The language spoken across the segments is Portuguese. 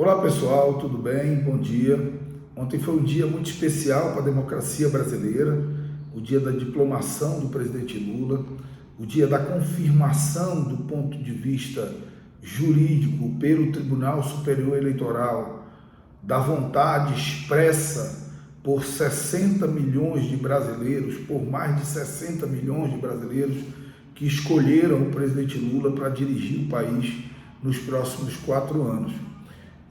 Olá pessoal, tudo bem? Bom dia. Ontem foi um dia muito especial para a democracia brasileira, o dia da diplomação do presidente Lula, o dia da confirmação do ponto de vista jurídico pelo Tribunal Superior Eleitoral da vontade expressa por 60 milhões de brasileiros, por mais de 60 milhões de brasileiros que escolheram o presidente Lula para dirigir o país nos próximos 4 anos.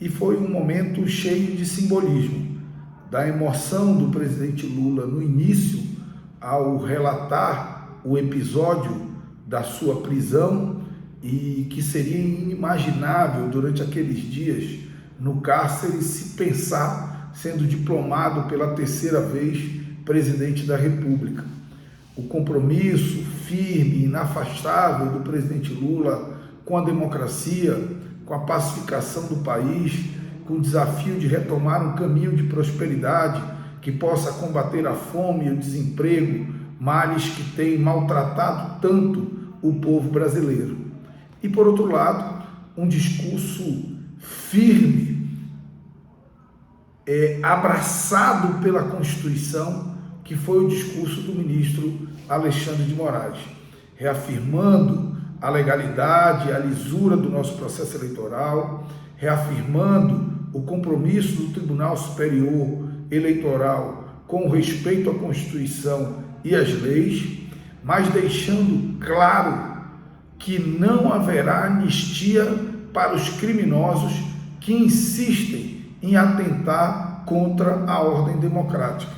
E foi um momento cheio de simbolismo, da emoção do presidente Lula no início, ao relatar o episódio da sua prisão, e que seria inimaginável durante aqueles dias no cárcere se pensar sendo diplomado pela 3ª vez presidente da República. O compromisso firme e inafastável do presidente Lula com a democracia, com a pacificação do país, com o desafio de retomar um caminho de prosperidade que possa combater a fome e o desemprego, males que têm maltratado tanto o povo brasileiro. E, por outro lado, um discurso firme, abraçado pela Constituição, que foi o discurso do ministro Alexandre de Moraes, reafirmando a legalidade, a lisura do nosso processo eleitoral, reafirmando o compromisso do Tribunal Superior Eleitoral com respeito à Constituição e às leis, mas deixando claro que não haverá anistia para os criminosos que insistem em atentar contra a ordem democrática.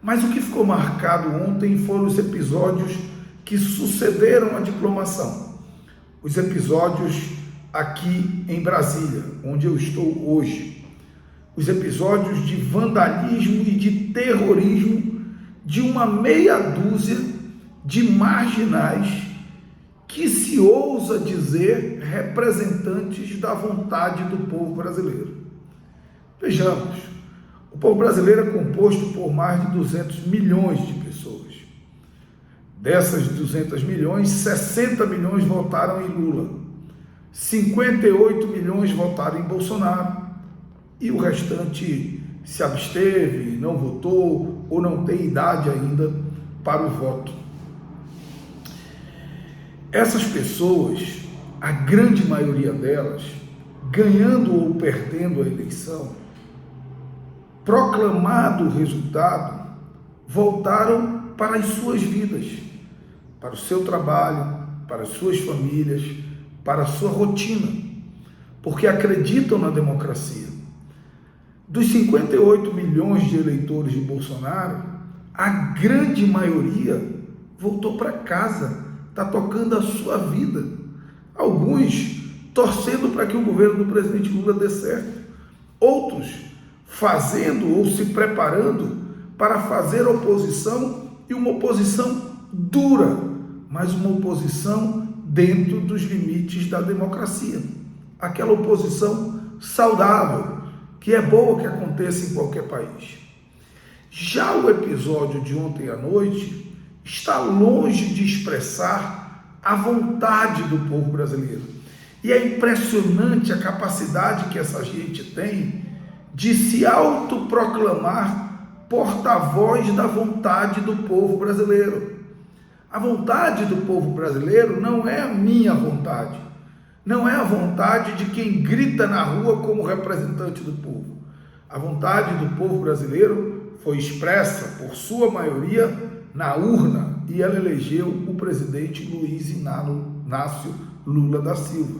Mas o que ficou marcado ontem foram os episódios que sucederam à diplomação. Os episódios aqui em Brasília, onde eu estou hoje. Os episódios de vandalismo e de terrorismo de uma meia dúzia de marginais que se ousa dizer representantes da vontade do povo brasileiro. Vejamos, o povo brasileiro é composto por mais de 200 milhões de pessoas. Dessas 200 milhões, 60 milhões votaram em Lula, 58 milhões votaram em Bolsonaro e o restante se absteve, não votou ou não tem idade ainda para o voto. Essas pessoas, a grande maioria delas, ganhando ou perdendo a eleição, proclamado o resultado, voltaram para as suas vidas, para o seu trabalho, para as suas famílias, para a sua rotina, porque acreditam na democracia. Dos 58 milhões de eleitores de Bolsonaro, a grande maioria voltou para casa, está tocando a sua vida. Alguns torcendo para que o governo do presidente Lula dê certo, outros fazendo ou se preparando para fazer oposição, e uma oposição dura, mas uma oposição dentro dos limites da democracia. Aquela oposição saudável, que é boa que aconteça em qualquer país. Já o episódio de ontem à noite está longe de expressar a vontade do povo brasileiro. E é impressionante a capacidade que essa gente tem de se autoproclamar porta-voz da vontade do povo brasileiro. A vontade do povo brasileiro não é a minha vontade, não é a vontade de quem grita na rua como representante do povo. A vontade do povo brasileiro foi expressa por sua maioria na urna e ela elegeu o presidente Luiz Inácio Lula da Silva.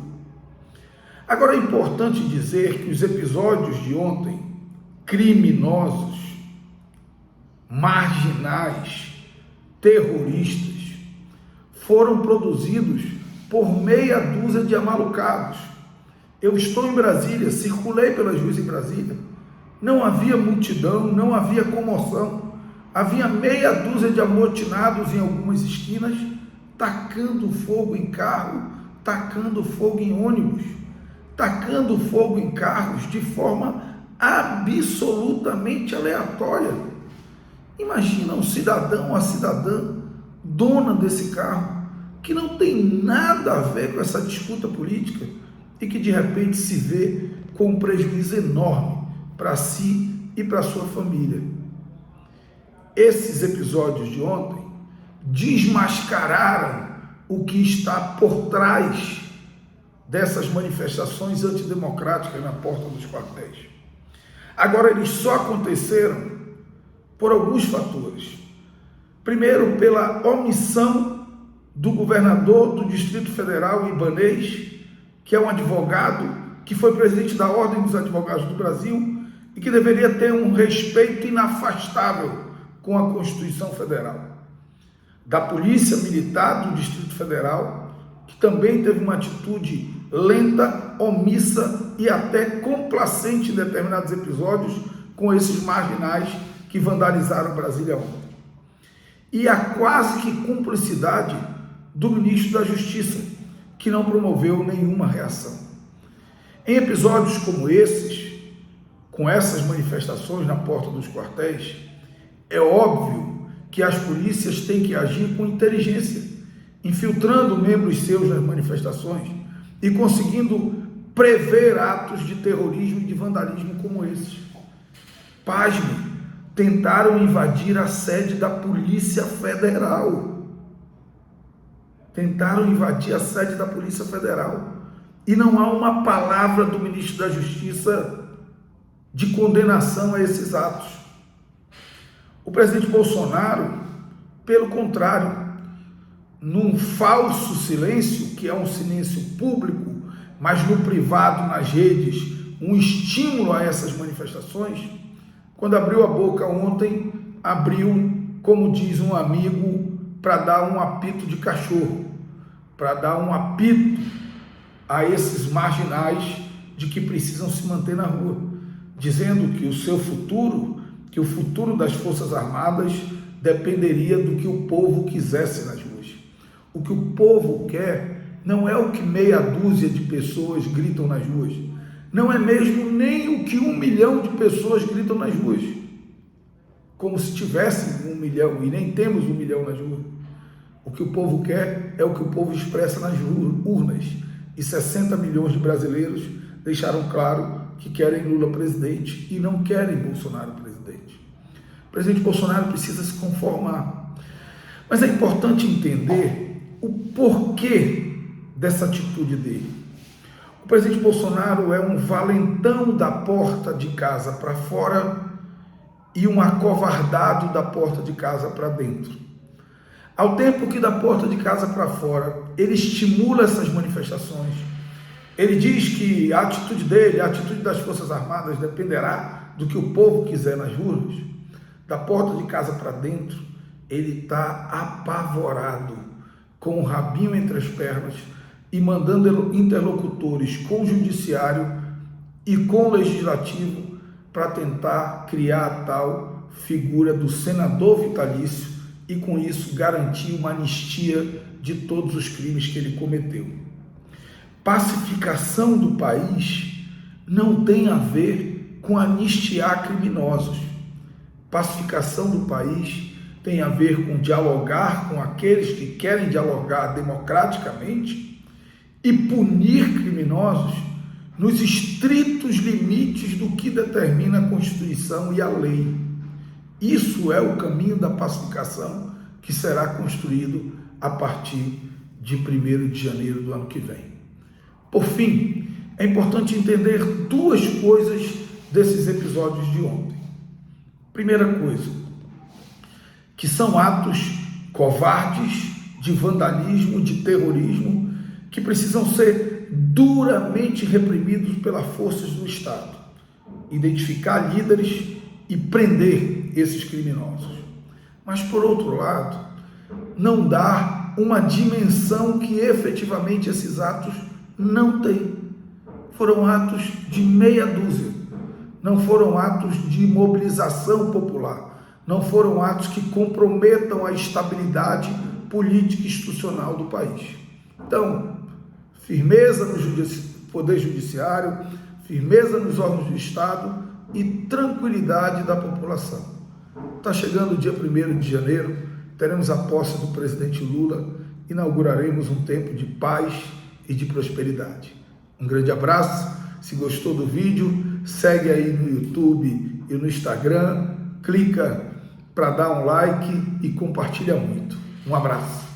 Agora é importante dizer que os episódios de ontem, criminosos, marginais, terroristas, foram produzidos por meia dúzia de amalucados. Eu estou em Brasília, circulei pelas ruas em Brasília, não havia multidão, não havia comoção, havia meia dúzia de amotinados em algumas esquinas, tacando fogo em carro, tacando fogo em ônibus, tacando fogo em carros de forma absolutamente aleatória. Imagina um cidadão, uma cidadã, dona desse carro, que não tem nada a ver com essa disputa política, e que de repente se vê com um prejuízo enorme para si e para sua família. Esses episódios de ontem desmascararam o que está por trás dessas manifestações antidemocráticas na porta dos quartéis. Agora, eles só aconteceram por alguns fatores. Primeiro, pela omissão do governador do Distrito Federal, Ibanez, que é um advogado, que foi presidente da Ordem dos Advogados do Brasil e que deveria ter um respeito inafastável com a Constituição Federal. Da Polícia Militar do Distrito Federal, que também teve uma atitude lenta, omissa e até complacente em determinados episódios com esses marginais que vandalizaram Brasília ontem. E a quase que cumplicidade do ministro da Justiça, que não promoveu nenhuma reação. Em episódios como esses, com essas manifestações na porta dos quartéis, é óbvio que as polícias têm que agir com inteligência, infiltrando membros seus nas manifestações e conseguindo prever atos de terrorismo e de vandalismo como esses. Pasme, tentaram invadir a sede da Polícia Federal. Tentaram invadir a sede da Polícia Federal. E não há uma palavra do ministro da Justiça de condenação a esses atos. O presidente Bolsonaro, pelo contrário, num falso silêncio, que é um silêncio público, mas no privado, nas redes, um estímulo a essas manifestações, quando abriu a boca ontem, abriu, como diz um amigo, para dar um apito de cachorro, para dar um apito a esses marginais de que precisam se manter na rua, dizendo que o seu futuro, que o futuro das Forças Armadas dependeria do que o povo quisesse nas ruas. O que o povo quer não é o que meia dúzia de pessoas gritam nas ruas, não é mesmo nem o que 1 milhão de pessoas gritam nas ruas, como se tivesse 1 milhão, e nem temos 1 milhão nas ruas. O que o povo quer é o que o povo expressa nas urnas, e 60 milhões de brasileiros deixaram claro que querem Lula presidente e não querem Bolsonaro presidente. O presidente Bolsonaro precisa se conformar. Mas é importante entender o porquê dessa atitude dele. O presidente Bolsonaro é um valentão da porta de casa para fora e um acovardado da porta de casa para dentro. Ao tempo que da porta de casa para fora ele estimula essas manifestações, ele diz que a atitude dele, a atitude das Forças Armadas dependerá do que o povo quiser nas ruas. Da porta de casa para dentro, ele está apavorado, com o rabinho entre as pernas e mandando interlocutores com o judiciário e com o legislativo para tentar criar a tal figura do senador vitalício e com isso garantir uma anistia de todos os crimes que ele cometeu. Pacificação do país não tem a ver com anistiar criminosos. Pacificação do país tem a ver com dialogar com aqueles que querem dialogar democraticamente e punir criminosos nos estritos limites do que determina a Constituição e a lei. Isso é o caminho da pacificação que será construído a partir de 1º de janeiro do ano que vem. Por fim, é importante entender 2 coisas desses episódios de ontem. Primeira coisa, que são atos covardes de vandalismo, de terrorismo, que precisam ser duramente reprimidos pelas forças do Estado. Identificar líderes e prender esses criminosos. Mas, por outro lado, não dá uma dimensão que efetivamente esses atos não têm. Foram atos de meia dúzia, não foram atos de mobilização popular, não foram atos que comprometam a estabilidade política e institucional do país. Então, firmeza no Poder Judiciário, firmeza nos órgãos do Estado e tranquilidade da população. Está chegando o dia 1º de janeiro, teremos a posse do presidente Lula, inauguraremos um tempo de paz e de prosperidade. Um grande abraço. Se gostou do vídeo, segue aí no YouTube e no Instagram, clica para dar um like e compartilha muito. Um abraço.